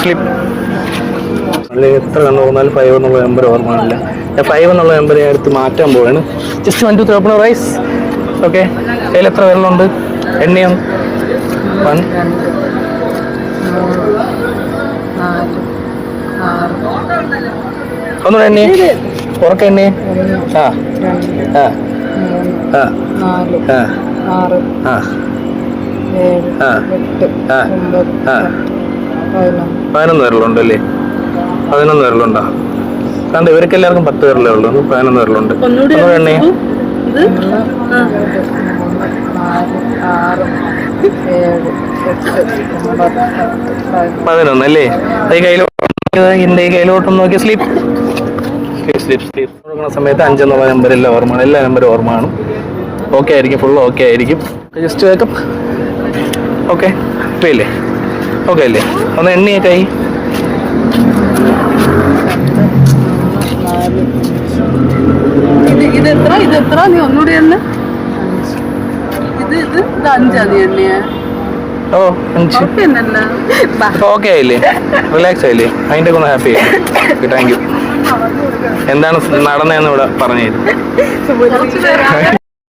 Slip. അല്ലെങ്കിൽ എത്ര കണ്ടു പോന്നാലും 5 എന്നുള്ള നമ്പർ ഓർമ്മയില്ല. 5 എന്നുള്ള നമ്പർ ഞാൻ എടുത്ത് മാറ്റാൻ പോവാണ്. Just 1 2 3 open rice. ഓക്കെ, കയ്യിൽ എത്ര വിരലുണ്ട്? എണ്ണിയാണ് 1 ഒന്നുകൂടെ എണ്ണി, ഉറക്ക എണ്ണി. ആ ആ ആ ആ ആ ആ ആ 11 വിരലുണ്ടല്ലേ? 11 വിരലുണ്ടോ? കാരണം ഇവർക്ക് എല്ലാവർക്കും 10 വിരലേ ഉള്ളൂ. 11 വിരലുണ്ട്. ഒന്നുകൂടെ എണ്ണി. 11 അല്ലേ? ഈ കയ്യിലോട്ടൊന്ന് നോക്കി. സ്ലീപ്പ് സ്ലീപ്പ് സ്ലീപ്പ് കൊടുക്കുന്ന സമയത്ത് 5 എന്നുള്ള നമ്പർ എല്ലാം ഓർമ്മയാണ്. എല്ലാ നമ്പരും ഓർമ്മയാണ്. ഓക്കെ ആയിരിക്കും, ഫുള്ള് ഓക്കെ ആയിരിക്കും. Just wake up. ഓക്കെ ഇല്ലേ? ഓക്കെ അല്ലേ? ഒന്ന് എണ്ണിയ കൈ. ഇതെത്ര നീ ഒന്നുകൂടി തന്നെ? ഇത് 5 നീ എണ്ണിയ? ഓ 5. ഓക്കെ ആയില്ലേ? റിലാക്സ് ആയില്ലേ? അതിൻ്റെ ഒക്കെ ഒന്ന് ഹാപ്പി ആയി. Thank you. എന്താണ് നടന്നതെന്ന് ഇവിടെ പറഞ്ഞു തരും.